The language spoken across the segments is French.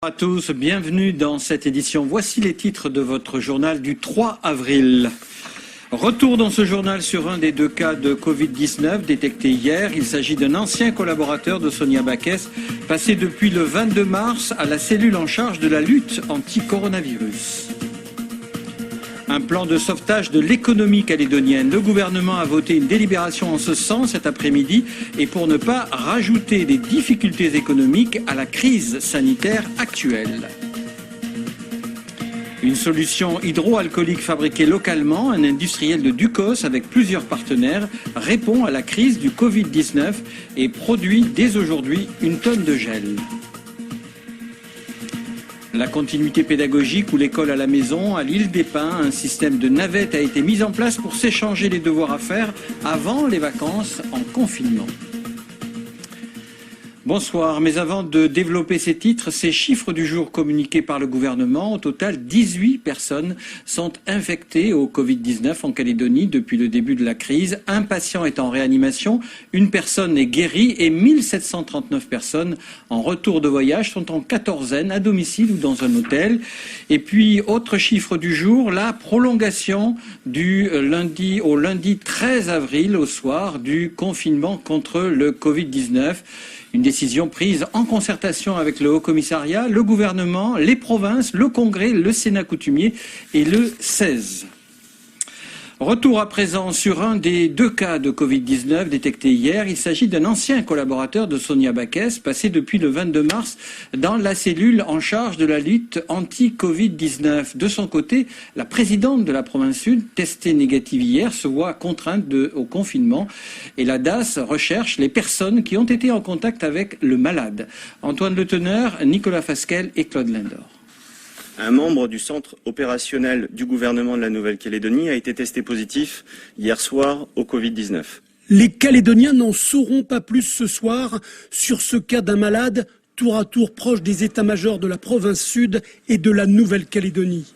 Bonjour à tous, bienvenue dans cette édition. Voici les titres de votre journal du 3 avril. Retour dans ce journal sur un des deux cas de Covid-19 détectés hier. Il s'agit d'un ancien collaborateur de Sonia Backès, passé depuis le 22 mars à la cellule en charge de la lutte anti-coronavirus. Un plan de sauvetage de l'économie calédonienne. Le gouvernement a voté une délibération en ce sens cet après-midi et pour ne pas rajouter des difficultés économiques à la crise sanitaire actuelle. Une solution hydroalcoolique fabriquée localement, un industriel de Ducos avec plusieurs partenaires répond à la crise du Covid-19 et produit dès aujourd'hui 1 tonne de gel. La continuité pédagogique ou l'école à la maison, à l'île des Pins, un système de navettes a été mis en place pour s'échanger les devoirs à faire avant les vacances en confinement. Bonsoir, mais avant de développer ces titres, ces chiffres du jour communiqués par le gouvernement, au total 18 personnes sont infectées au Covid-19 en Calédonie depuis le début de la crise. Un patient est en réanimation, une personne est guérie et 1739 personnes en retour de voyage sont en quatorzaine à domicile ou dans un hôtel. Et puis, autre chiffre du jour, la prolongation du lundi au lundi 13 avril au soir du confinement contre le Covid-19. Une décision prise en concertation avec le Haut-Commissariat, le gouvernement, les provinces, le Congrès, le Sénat coutumier et le 16. Retour à présent sur un des deux cas de Covid-19 détectés hier. Il s'agit d'un ancien collaborateur de Sonia Backès, passé depuis le 22 mars dans la cellule en charge de la lutte anti-Covid-19. De son côté, la présidente de la province sud, testée négative hier, se voit contrainte au confinement. Et la DAS recherche les personnes qui ont été en contact avec le malade. Antoine Le Teneur, Nicolas Fasquelle et Claude Lindor. Un membre du centre opérationnel du gouvernement de la Nouvelle-Calédonie a été testé positif hier soir au Covid-19. Les Calédoniens n'en sauront pas plus ce soir sur ce cas d'un malade tour à tour proche des états-majors de la province sud et de la Nouvelle-Calédonie.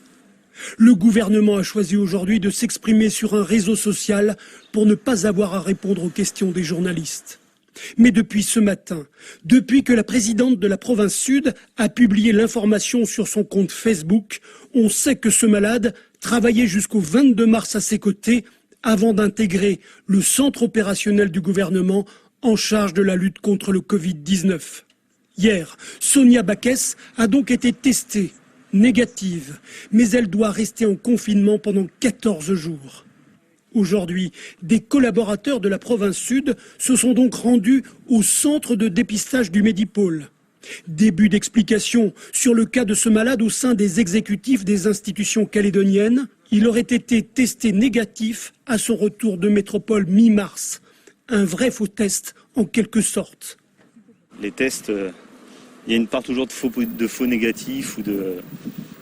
Le gouvernement a choisi aujourd'hui de s'exprimer sur un réseau social pour ne pas avoir à répondre aux questions des journalistes. Mais depuis ce matin, depuis que la présidente de la province sud a publié l'information sur son compte Facebook, on sait que ce malade travaillait jusqu'au 22 mars à ses côtés avant d'intégrer le centre opérationnel du gouvernement en charge de la lutte contre le Covid-19. Hier, Sonia Backès a donc été testée, négative, mais elle doit rester en confinement pendant 14 jours. Aujourd'hui, des collaborateurs de la province sud se sont donc rendus au centre de dépistage du Médipôle. Début d'explication sur le cas de ce malade au sein des exécutifs des institutions calédoniennes. Il aurait été testé négatif à son retour de métropole mi-mars. Un vrai faux test en quelque sorte. Les tests, il y a une part toujours de faux négatifs ou de...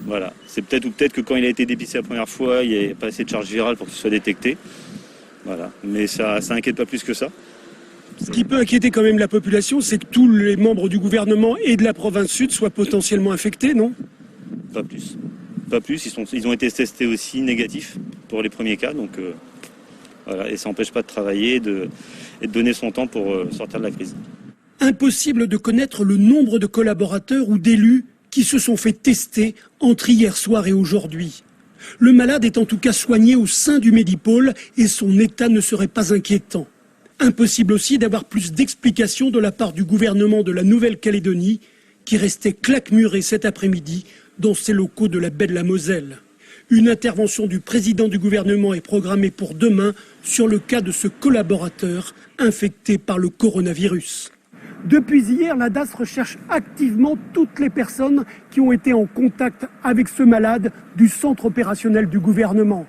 Voilà, c'est peut-être que quand il a été dépisté la première fois, il n'y a pas assez de charge virale pour qu'il soit détecté. Voilà, mais ça inquiète pas plus que ça. Ce qui peut inquiéter quand même la population, c'est que tous les membres du gouvernement et de la province sud soient potentiellement infectés, non? Pas plus. Pas plus, ils ont été testés aussi négatifs pour les premiers cas, donc voilà, et ça n'empêche pas de travailler et de donner son temps pour sortir de la crise. Impossible de connaître le nombre de collaborateurs ou d'élus qui se sont fait tester entre hier soir et aujourd'hui. Le malade est en tout cas soigné au sein du Médipôle et son état ne serait pas inquiétant. Impossible aussi d'avoir plus d'explications de la part du gouvernement de la Nouvelle-Calédonie qui restait claquemuré cet après-midi dans ses locaux de la baie de la Moselle. Une intervention du président du gouvernement est programmée pour demain sur le cas de ce collaborateur infecté par le coronavirus. Depuis hier, la DAS recherche activement toutes les personnes qui ont été en contact avec ce malade du centre opérationnel du gouvernement.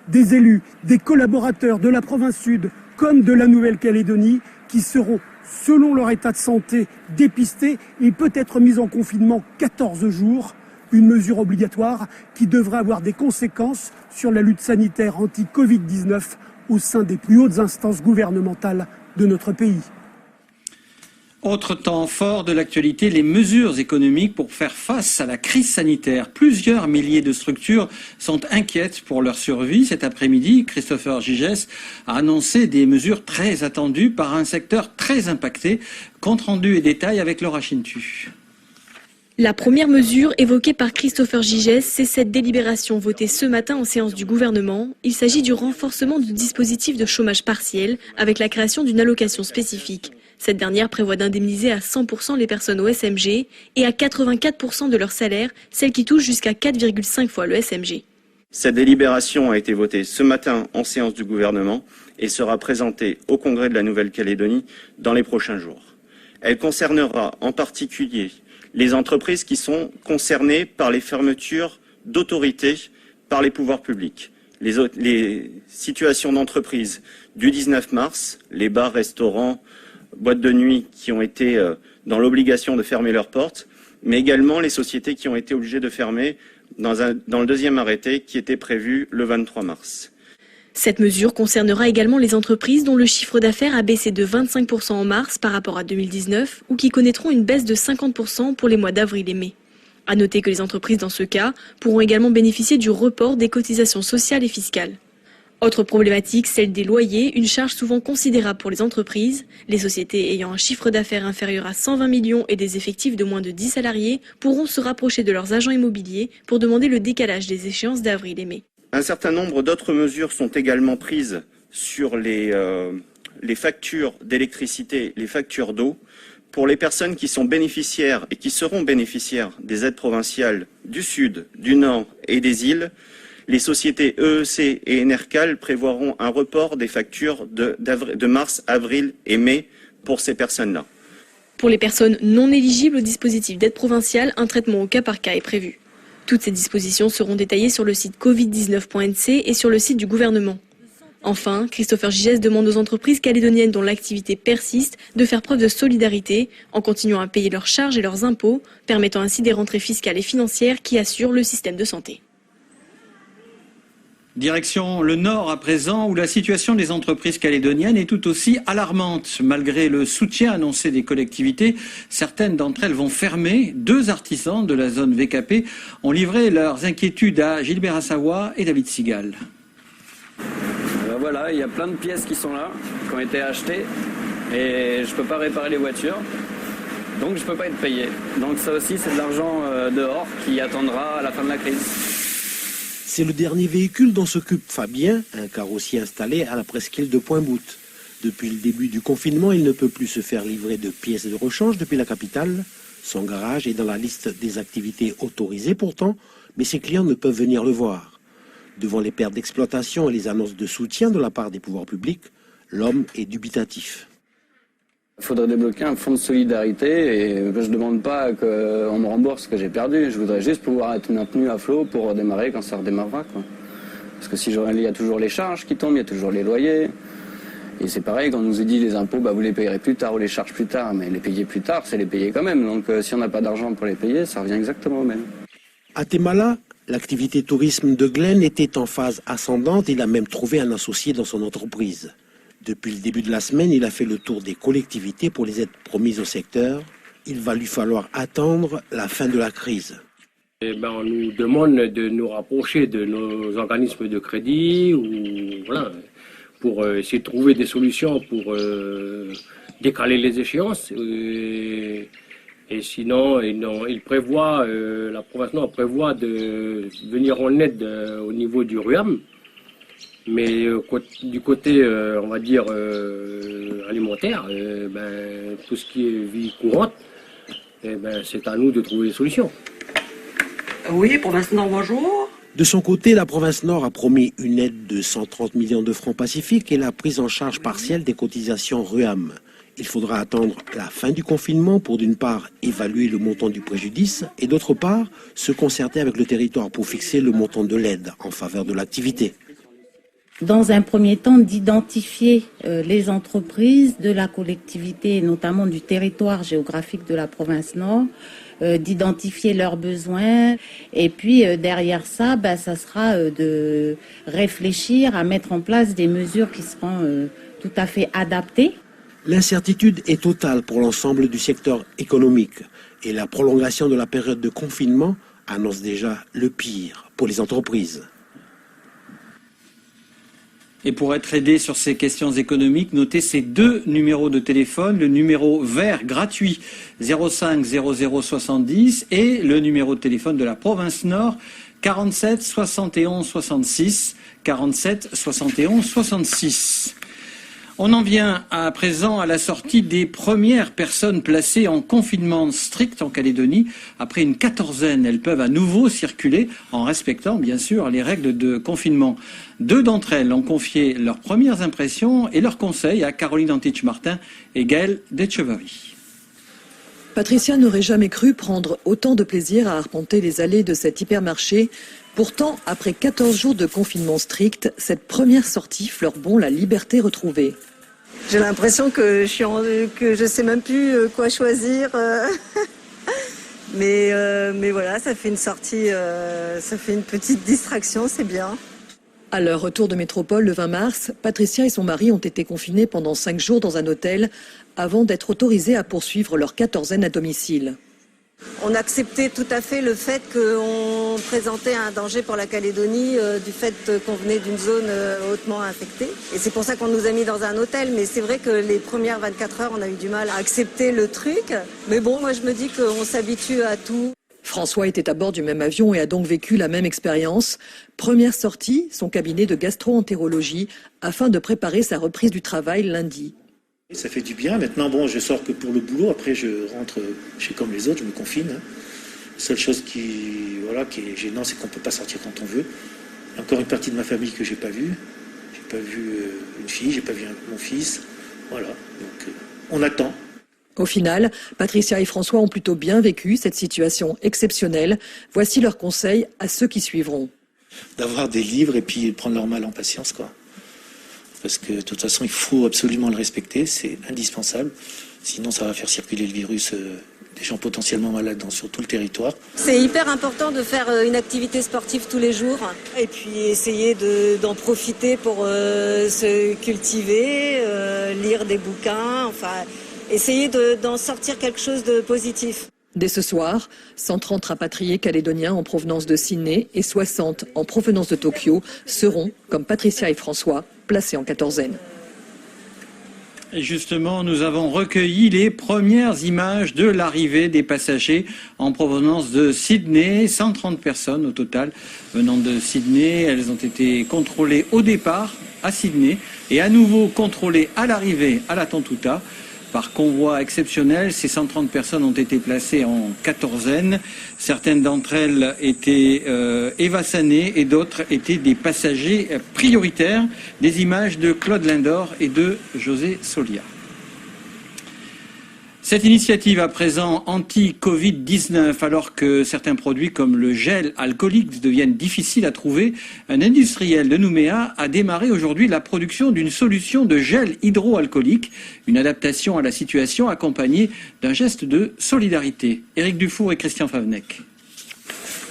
Des élus, des collaborateurs de la province sud comme de la Nouvelle-Calédonie qui seront, selon leur état de santé, dépistés et peut-être mis en confinement 14 jours. Une mesure obligatoire qui devrait avoir des conséquences sur la lutte sanitaire anti-Covid-19 au sein des plus hautes instances gouvernementales de notre pays. Autre temps fort de l'actualité, les mesures économiques pour faire face à la crise sanitaire. Plusieurs milliers de structures sont inquiètes pour leur survie. Cet après-midi, Christopher Gigès a annoncé des mesures très attendues par un secteur très impacté. Compte rendu et détails avec Laura Chintu. La première mesure évoquée par Christopher Gigès, c'est cette délibération votée ce matin en séance du gouvernement. Il s'agit du renforcement du dispositif de chômage partiel avec la création d'une allocation spécifique. Cette dernière prévoit d'indemniser à 100% les personnes au SMG et à 84% de leur salaire, celles qui touchent jusqu'à 4,5 fois le SMG. Cette délibération a été votée ce matin en séance du gouvernement et sera présentée au Congrès de la Nouvelle-Calédonie dans les prochains jours. Elle concernera en particulier les entreprises qui sont concernées par les fermetures d'autorités par les pouvoirs publics. Les situations d'entreprise du 19 mars, les bars, restaurants, boîtes de nuit qui ont été dans l'obligation de fermer leurs portes, mais également les sociétés qui ont été obligées de fermer dans le deuxième arrêté qui était prévu le 23 mars. Cette mesure concernera également les entreprises dont le chiffre d'affaires a baissé de 25% en mars par rapport à 2019 ou qui connaîtront une baisse de 50% pour les mois d'avril et mai. À noter que les entreprises dans ce cas pourront également bénéficier du report des cotisations sociales et fiscales. Autre problématique, celle des loyers, une charge souvent considérable pour les entreprises. Les sociétés ayant un chiffre d'affaires inférieur à 120 millions et des effectifs de moins de 10 salariés pourront se rapprocher de leurs agents immobiliers pour demander le décalage des échéances d'avril et mai. Un certain nombre d'autres mesures sont également prises sur les factures d'électricité, les factures d'eau, pour les personnes qui sont bénéficiaires et qui seront bénéficiaires des aides provinciales du Sud, du Nord et des îles. Les sociétés EEC et Enercal prévoiront un report des factures de mars, avril et mai pour ces personnes-là. Pour les personnes non éligibles au dispositif d'aide provinciale, un traitement au cas par cas est prévu. Toutes ces dispositions seront détaillées sur le site covid19.nc et sur le site du gouvernement. Enfin, Christopher Gigès demande aux entreprises calédoniennes dont l'activité persiste de faire preuve de solidarité en continuant à payer leurs charges et leurs impôts, permettant ainsi des rentrées fiscales et financières qui assurent le système de santé. Direction le Nord à présent, où la situation des entreprises calédoniennes est tout aussi alarmante. Malgré le soutien annoncé des collectivités, certaines d'entre elles vont fermer. 2 artisans de la zone VKP ont livré leurs inquiétudes à Gilbert Assawa et David Sigal. Voilà, il y a plein de pièces qui sont là, qui ont été achetées, et je ne peux pas réparer les voitures, donc je ne peux pas être payé. Donc ça aussi, c'est de l'argent dehors qui attendra à la fin de la crise. C'est le dernier véhicule dont s'occupe Fabien, un carrossier installé à la presqu'île de Pointe-Boute. Depuis le début du confinement, il ne peut plus se faire livrer de pièces de rechange depuis la capitale. Son garage est dans la liste des activités autorisées pourtant, mais ses clients ne peuvent venir le voir. Devant les pertes d'exploitation et les annonces de soutien de la part des pouvoirs publics, l'homme est dubitatif. Il faudrait débloquer un fonds de solidarité et je ne demande pas qu'on me rembourse ce que j'ai perdu. Je voudrais juste pouvoir être maintenu à flot pour redémarrer quand ça redémarrera, quoi. Parce que il y a toujours les charges qui tombent, il y a toujours les loyers. Et c'est pareil, quand on nous a dit les impôts, vous les payerez plus tard ou les charges plus tard. Mais les payer plus tard, c'est les payer quand même. Donc si on n'a pas d'argent pour les payer, ça revient exactement au même. À Temala, l'activité tourisme de Glen était en phase ascendante. Il a même trouvé un associé dans son entreprise. Depuis le début de la semaine, il a fait le tour des collectivités pour les aides promises au secteur. Il va lui falloir attendre la fin de la crise. On nous demande de nous rapprocher de nos organismes de crédit pour essayer de trouver des solutions pour décaler les échéances. Et sinon, la province Nord prévoit de venir en aide au niveau du RUAM. Mais du côté, on va dire, alimentaire, tout ce qui est vie courante, c'est à nous de trouver des solutions. Oui, province Nord, bonjour. De son côté, la province Nord a promis une aide de 130 millions de francs pacifiques et la prise en charge partielle des cotisations RUAM. Il faudra attendre la fin du confinement pour d'une part évaluer le montant du préjudice et d'autre part se concerter avec le territoire pour fixer le montant de l'aide en faveur de l'activité. Dans un premier temps, d'identifier les entreprises de la collectivité, notamment du territoire géographique de la province Nord, d'identifier leurs besoins. Et puis derrière ça, ça sera de réfléchir à mettre en place des mesures qui seront tout à fait adaptées. L'incertitude est totale pour l'ensemble du secteur économique et la prolongation de la période de confinement annonce déjà le pire pour les entreprises. Et pour être aidé sur ces questions économiques, notez ces 2 numéros de téléphone, le numéro vert gratuit 05 00 70 et le numéro de téléphone de la province Nord 47 71 66 47 71 66. On en vient à présent à la sortie des premières personnes placées en confinement strict en Calédonie. Après une quatorzaine, elles peuvent à nouveau circuler en respectant bien sûr les règles de confinement. 2 d'entre elles ont confié leurs premières impressions et leurs conseils à Caroline Antich-Martin et Gaëlle Detcheverry. Patricia n'aurait jamais cru prendre autant de plaisir à arpenter les allées de cet hypermarché. Pourtant, après 14 jours de confinement strict, cette première sortie fleure bon la liberté retrouvée. J'ai l'impression que je sais même plus quoi choisir. Mais voilà, ça fait une sortie, ça fait une petite distraction, c'est bien. À leur retour de métropole le 20 mars, Patricia et son mari ont été confinés pendant 5 jours dans un hôtel avant d'être autorisés à poursuivre leur quatorzaine à domicile. On acceptait tout à fait le fait qu'on présentait un danger pour la Calédonie du fait qu'on venait d'une zone hautement infectée. Et c'est pour ça qu'on nous a mis dans un hôtel. Mais c'est vrai que les premières 24 heures, on a eu du mal à accepter le truc. Mais bon, moi je me dis qu'on s'habitue à tout. François était à bord du même avion et a donc vécu la même expérience. Première sortie, son cabinet de gastro-entérologie, afin de préparer sa reprise du travail lundi. Ça fait du bien. Maintenant, bon, je sors que pour le boulot. Après, je rentre chez comme les autres, je me confine. Seule chose qui est gênant, c'est qu'on ne peut pas sortir quand on veut. Encore une partie de ma famille que j'ai pas vue. J'ai pas vu une fille, j'ai pas vu mon fils. Voilà. Donc, on attend. Au final, Patricia et François ont plutôt bien vécu cette situation exceptionnelle. Voici leurs conseils à ceux qui suivront. D'avoir des livres et puis prendre leur mal en patience, quoi. Parce que de toute façon, il faut absolument le respecter, c'est indispensable. Sinon, ça va faire circuler le virus des gens potentiellement malades sur tout le territoire. C'est hyper important de faire une activité sportive tous les jours et puis essayer d'en profiter pour se cultiver, lire des bouquins, enfin, essayer d'en sortir quelque chose de positif. Dès ce soir, 130 rapatriés calédoniens en provenance de Sydney et 60 en provenance de Tokyo seront, comme Patricia et François, placés en quatorzaine. Et justement, nous avons recueilli les premières images de l'arrivée des passagers en provenance de Sydney. 130 personnes au total venant de Sydney. Elles ont été contrôlées au départ à Sydney et à nouveau contrôlées à l'arrivée à la Tontouta. Par convoi exceptionnel, ces 130 personnes ont été placées en quatorzaine. Certaines d'entre elles étaient évassanées et d'autres étaient des passagers prioritaires. Des images de Claude Lindor et de José Solia. Cette initiative à présent anti-Covid-19, alors que certains produits comme le gel alcoolique deviennent difficiles à trouver, un industriel de Nouméa a démarré aujourd'hui la production d'une solution de gel hydroalcoolique, une adaptation à la situation accompagnée d'un geste de solidarité. Éric Dufour et Christian Favnec.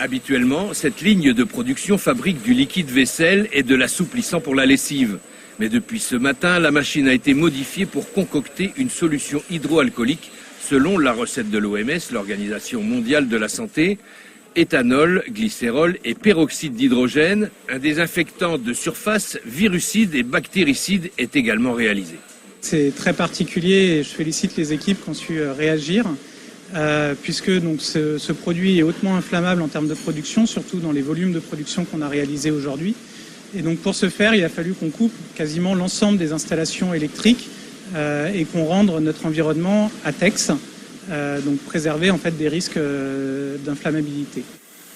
Habituellement, cette ligne de production fabrique du liquide vaisselle et de l'assouplissant pour la lessive. Mais depuis ce matin, la machine a été modifiée pour concocter une solution hydroalcoolique selon la recette de l'OMS, l'Organisation mondiale de la santé. Éthanol, glycérol et peroxyde d'hydrogène, un désinfectant de surface, virucide et bactéricide est également réalisé. C'est très particulier et je félicite les équipes qui ont su réagir. Puisque donc, ce produit est hautement inflammable en termes de production, surtout dans les volumes de production qu'on a réalisés aujourd'hui. Et donc pour ce faire, il a fallu qu'on coupe quasiment l'ensemble des installations électriques et qu'on rende notre environnement ATEX, donc préserver en fait des risques d'inflammabilité.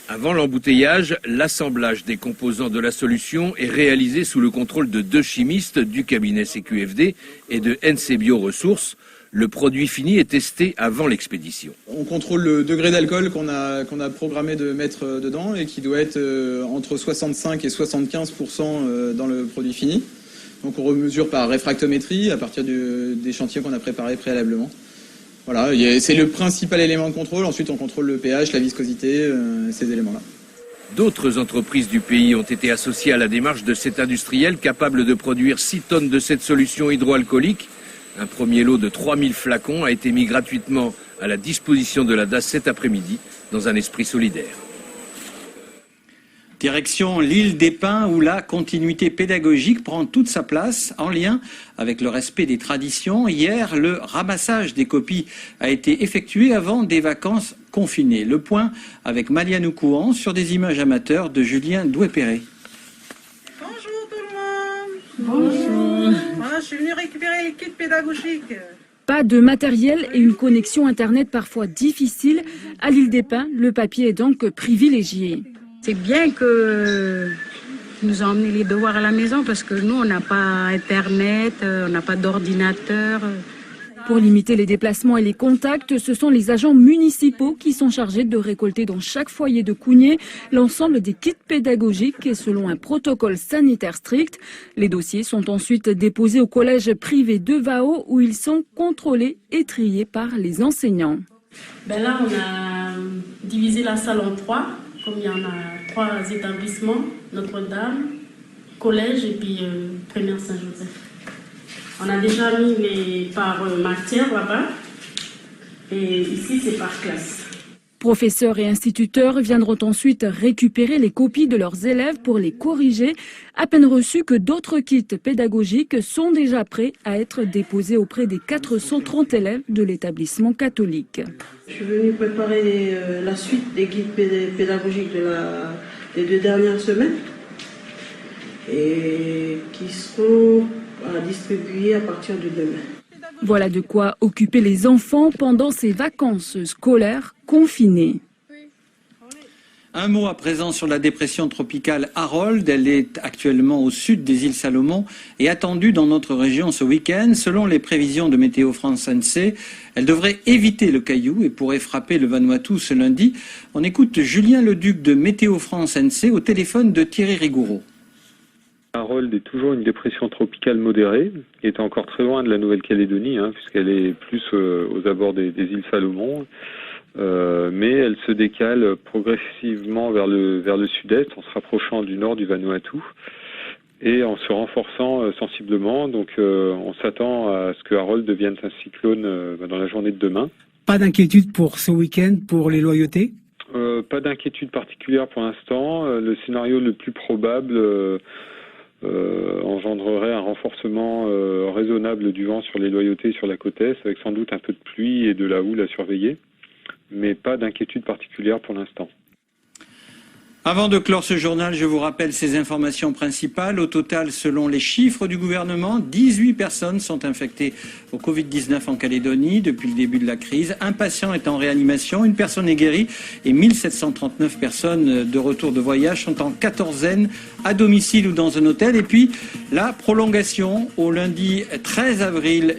Avant l'embouteillage, l'assemblage des composants de la solution est réalisé sous le contrôle de 2 chimistes du cabinet CQFD et de NC Bio Ressources. Le produit fini est testé avant l'expédition. On contrôle le degré d'alcool qu'on a programmé de mettre dedans et qui doit être entre 65 et 75% dans le produit fini. Donc on remesure par réfractométrie à partir des échantillons qu'on a préparés préalablement. Voilà, c'est le principal élément de contrôle. Ensuite on contrôle le pH, la viscosité, ces éléments-là. D'autres entreprises du pays ont été associées à la démarche de cet industriel capable de produire 6 tonnes de cette solution hydroalcoolique. Un premier lot de 3000 flacons a été mis gratuitement à la disposition de la DAS cet après-midi dans un esprit solidaire. Direction l'île des Pins où la continuité pédagogique prend toute sa place en lien avec le respect des traditions. Hier, le ramassage des copies a été effectué avant des vacances confinées. Le point avec Maliane Kouan sur des images amateurs de Julien Doué-Perret. Bonjour tout le monde. Bonjour. Voilà, je suis venu récupérer les kits pédagogiques. Pas de matériel et une connexion Internet parfois difficile. À l'île des Pins, le papier est donc privilégié. C'est bien que nous ont emmené les devoirs à la maison parce que nous, on n'a pas Internet, on n'a pas d'ordinateur. Pour limiter les déplacements et les contacts, ce sont les agents municipaux qui sont chargés de récolter dans chaque foyer de Cougnier l'ensemble des kits pédagogiques et selon un protocole sanitaire strict. Les dossiers sont ensuite déposés au collège privé de Vao où ils sont contrôlés et triés par les enseignants. Là, on a divisé la salle en 3. Comme il y en a 3 établissements, Notre-Dame, collège et puis primaire Saint-Joseph. On a déjà mis par matière là-bas et ici c'est par classe. Professeurs et instituteurs viendront ensuite récupérer les copies de leurs élèves pour les corriger. À peine reçus que d'autres kits pédagogiques sont déjà prêts à être déposés auprès des 430 élèves de l'établissement catholique. Je suis venue préparer la suite des guides pédagogiques des 2 dernières semaines et qui seront distribués à partir de demain. Voilà de quoi occuper les enfants pendant ces vacances scolaires confinées. Un mot à présent sur la dépression tropicale Harold. Elle est actuellement au sud des îles Salomon et attendue dans notre région ce week-end. Selon les prévisions de Météo France NC, elle devrait éviter le Caillou et pourrait frapper le Vanuatu ce lundi. On écoute Julien Leduc de Météo France NC au téléphone de Thierry Rigoureux. Harold est toujours une dépression tropicale modérée, qui est encore très loin de la Nouvelle-Calédonie, puisqu'elle est plus aux abords des îles Salomon. Mais elle se décale progressivement vers le sud-est, en se rapprochant du nord du Vanuatu et en se renforçant sensiblement. Donc on s'attend à ce que Harold devienne un cyclone dans la journée de demain. Pas d'inquiétude pour ce week-end, pour les loyautés ? Pas d'inquiétude particulière pour l'instant. Le scénario le plus probable engendrerait un renforcement raisonnable du vent sur les loyautés et sur la côte est, avec sans doute un peu de pluie et de la houle à surveiller, mais pas d'inquiétude particulière pour l'instant. Avant de clore ce journal, je vous rappelle ces informations principales. Au total, selon les chiffres du gouvernement, 18 personnes sont infectées au Covid-19 en Calédonie depuis le début de la crise. Un patient est en réanimation, une personne est guérie et 1739 personnes de retour de voyage sont en quatorzaine à domicile ou dans un hôtel. Et puis, la prolongation au lundi 13 avril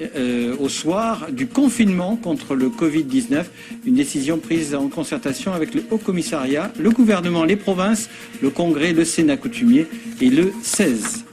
au soir du confinement contre le Covid-19. Une décision prise en concertation avec le Haut Commissariat, le gouvernement, les provinces, le Congrès, le Sénat coutumier et le 16.